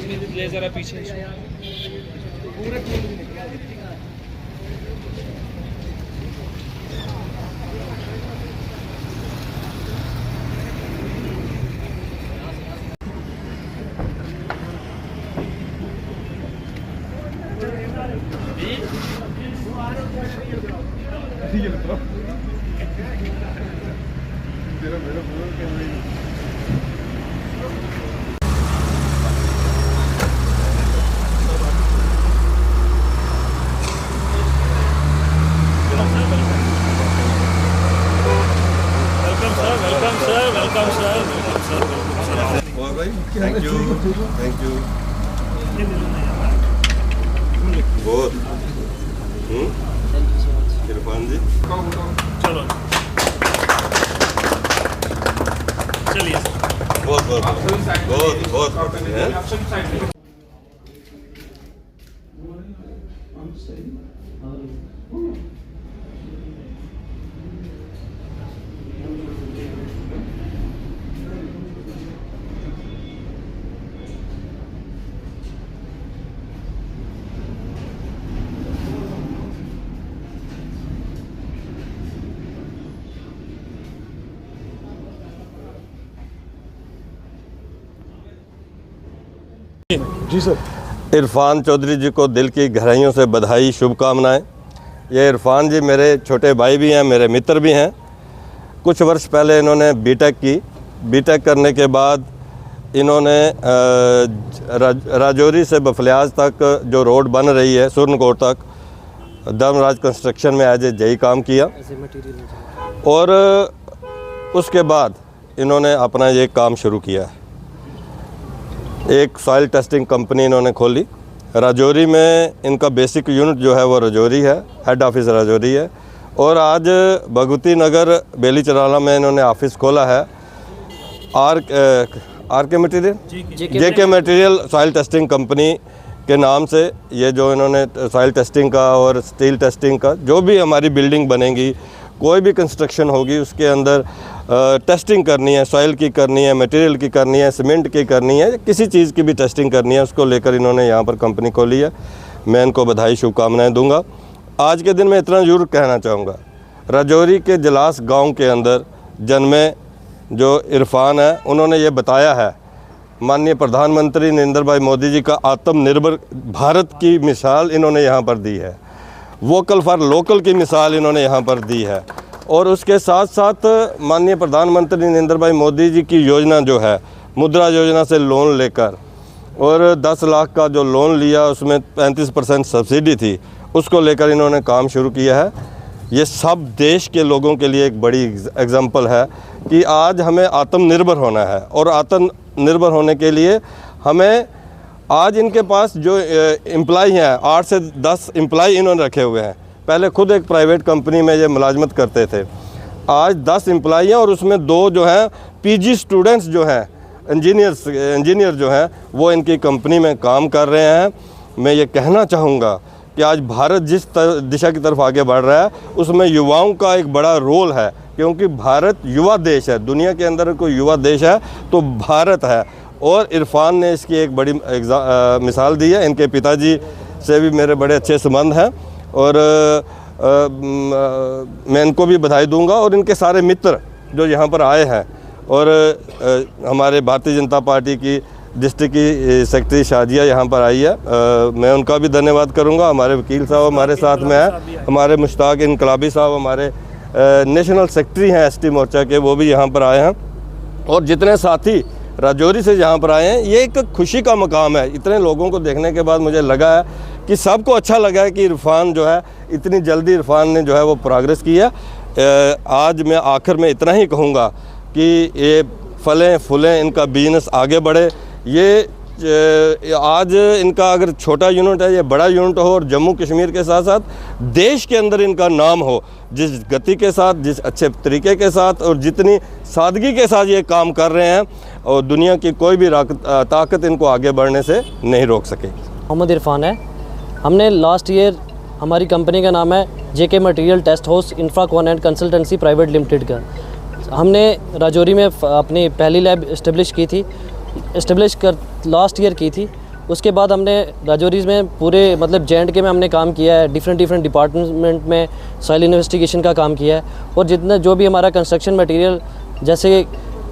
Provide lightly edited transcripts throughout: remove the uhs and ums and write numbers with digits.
इसमें ले जरा पीछे Thank you. Thank you. बहुत इरफान जी चलो चलिए बहुत बहुत बहुत बहुत जी सर। इरफान चौधरी जी को दिल की गहराइयों से बधाई, शुभकामनाएं। ये इरफान जी मेरे छोटे भाई भी हैं, मेरे मित्र भी हैं। कुछ वर्ष पहले इन्होंने बीटेक की। बीटेक करने के बाद इन्होंने राजौरी से बफलियाज तक जो रोड बन रही है सुरनकोट तक, धर्मराज कंस्ट्रक्शन में एज ए जेई काम किया। और उसके बाद इन्होंने अपना ये काम शुरू किया। एक सॉइल टेस्टिंग कंपनी इन्होंने खोली राजौरी में। इनका बेसिक यूनिट जो है वो राजौरी है, हेड ऑफिस राजौरी है। और आज भगवती नगर बेली चराला में इन्होंने ऑफिस खोला है। आर के मटीरियल जेके मटीरियल सॉइल टेस्टिंग कंपनी के नाम से ये जो इन्होंने सॉइल टेस्टिंग का और स्टील टेस्टिंग का, जो भी हमारी बिल्डिंग बनेगी, कोई भी कंस्ट्रक्शन होगी, उसके अंदर टेस्टिंग करनी है, सॉइल की करनी है, मटेरियल की करनी है, सीमेंट की करनी है, किसी चीज़ की भी टेस्टिंग करनी है, उसको लेकर इन्होंने यहाँ पर कंपनी खोली है। मैं इनको बधाई शुभकामनाएं दूंगा। आज के दिन मैं इतना ज़रूर कहना चाहूँगा, राजौरी के जलास गांव के अंदर जन्मे जो इरफान है, उन्होंने ये बताया है, माननीय प्रधानमंत्री नरेंद्र भाई मोदी जी का आत्मनिर्भर भारत की मिसाल इन्होंने यहाँ पर दी है। वोकल फॉर लोकल की मिसाल इन्होंने यहाँ पर दी है। और उसके साथ साथ माननीय प्रधानमंत्री नरेंद्र भाई मोदी जी की योजना जो है, मुद्रा योजना से लोन लेकर, और 10 लाख का जो लोन लिया उसमें 35% सब्सिडी थी, उसको लेकर इन्होंने काम शुरू किया है। ये सब देश के लोगों के लिए एक बड़ी एग्जाम्पल है कि आज हमें आत्मनिर्भर होना है। और आत्मनिर्भर होने के लिए हमें आज इनके पास जो एम्प्लॉय हैं, 8 से 10 एम्प्लॉय इन्होंने रखे हुए हैं। पहले खुद एक प्राइवेट कंपनी में ये मुलाजमत करते थे। आज 10 एम्प्लॉय हैं और उसमें 2 जो हैं पीजी स्टूडेंट्स जो हैं, इंजीनियर जो हैं, वो इनकी कंपनी में काम कर रहे हैं। मैं ये कहना चाहूँगा कि आज भारत जिस दिशा की तरफ आगे बढ़ रहा है, उसमें युवाओं का एक बड़ा रोल है, क्योंकि भारत युवा देश है। दुनिया के अंदर कोई युवा देश है तो भारत है। और इरफान ने इसकी एक बड़ी मिसाल दी है। इनके पिताजी से भी मेरे बड़े अच्छे संबंध हैं और मैं इनको भी बधाई दूंगा। और इनके सारे मित्र जो यहाँ पर आए हैं, और हमारे भारतीय जनता पार्टी की डिस्ट्रिक्ट की सेक्रेटरी शाजिया यहाँ पर आई है, मैं उनका भी धन्यवाद करूँगा। हमारे वकील साहब हमारे साथ में हैं, हमारे मुश्ताक इनकलाबी साहब हमारे नेशनल सेक्रेटरी हैं एसटी मोर्चा के, वो भी यहाँ पर आए हैं। और जितने साथी राजौरी से यहाँ पर आए हैं, ये एक खुशी का मकाम है। इतने लोगों को देखने के बाद मुझे लगा है कि सबको अच्छा लगा है कि इरफान जो है, इतनी जल्दी इरफान ने जो है वो प्रोग्रेस की है। आज मैं आखिर में इतना ही कहूँगा कि ये फलें फूलें, इनका बिजनेस आगे बढ़े। ये आज इनका अगर छोटा यूनिट है, ये बड़ा यूनिट हो, और जम्मू कश्मीर के साथ साथ देश के अंदर इनका नाम हो, जिस गति के साथ, जिस अच्छे तरीके के साथ और जितनी सादगी के साथ ये काम कर रहे हैं, और दुनिया की कोई भी ताकत इनको आगे बढ़ने से नहीं रोक सकेगी। मोहम्मद इरफान है। हमने लास्ट ईयर, हमारी कंपनी का नाम है JK material test house Infracon and consultancy private limited का। हमने राजौरी में अपनी पहली लैब इस्टेब्लिश कर लास्ट ईयर की थी। उसके बाद हमने राजौरी में पूरे मतलब J&K में हमने काम किया है, डिफरेंट डिपार्टमेंट में सॉइल इन्वेस्टिगेशन का काम किया है। और जितना जो भी हमारा कंस्ट्रक्शन मटेरियल जैसे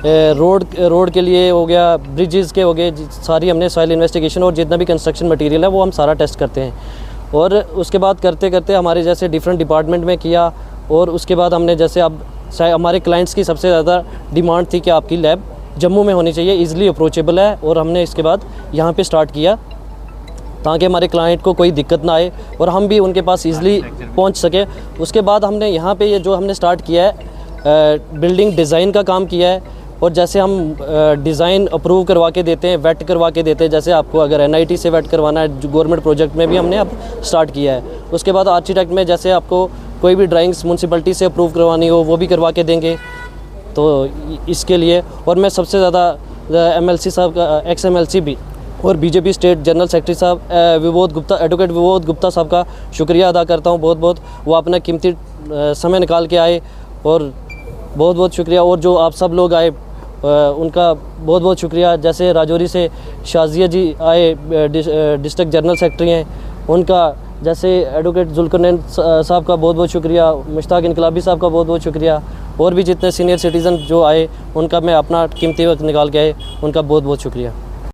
रोड के लिए हो गया, ब्रिजेस के हो गए, सारी हमने सॉइल इन्वेस्टिगेशन और जितना भी कंस्ट्रक्शन मटेरियल है वो हम सारा टेस्ट करते हैं। और उसके बाद करते करते हमारे जैसे डिफरेंट डिपार्टमेंट में किया। और उसके बाद हमने जैसे अब हमारे क्लाइंट्स की सबसे ज़्यादा डिमांड थी कि आपकी लैब जम्मू में होनी चाहिए, ईज़िली अप्रोचेबल है, और हमने इसके बाद यहाँ पे स्टार्ट किया ताकि हमारे क्लाइंट को कोई दिक्कत ना आए और हम भी उनके पास ईज़िली पहुँच सके। उसके बाद हमने यहाँ पे ये जो हमने स्टार्ट किया है बिल्डिंग डिज़ाइन का काम किया है। और जैसे हम डिज़ाइन अप्रूव करवा के देते हैं, वेट करवा के देते हैं, जैसे आपको अगर NIT से वेट करवाना है, जो गवर्नमेंट प्रोजेक्ट में भी हमने अब स्टार्ट किया है। उसके बाद आर्किटेक्ट में जैसे आपको कोई भी ड्राइंग्स म्यूनसिपलिटी से अप्रूव करवानी हो वो भी करवा के देंगे। तो इसके लिए और मैं सबसे ज़्यादा MLC साहब का, एक्स MLC भी और BJP स्टेट जनरल सेक्रेटरी साहब एडवोकेट विबोध गुप्ता साहब का शुक्रिया अदा करता हूँ बहुत। वो अपना कीमती समय निकाल के आए और बहुत शुक्रिया। और जो आप सब लोग आए उनका बहुत शुक्रिया। जैसे राजौरी से शाजिया जी आए, डिस्ट्रिक्ट जनरल सेक्रेटरी हैं, उनका जैसे एडवोकेट जुल्करनैन साहब का बहुत शुक्रिया, मुश्ताक इनकलाबी साहब का बहुत शुक्रिया। और भी जितने सीनियर सिटीज़न जो आए उनका मैं अपना कीमती वक्त निकाल के आए, उनका बहुत शुक्रिया।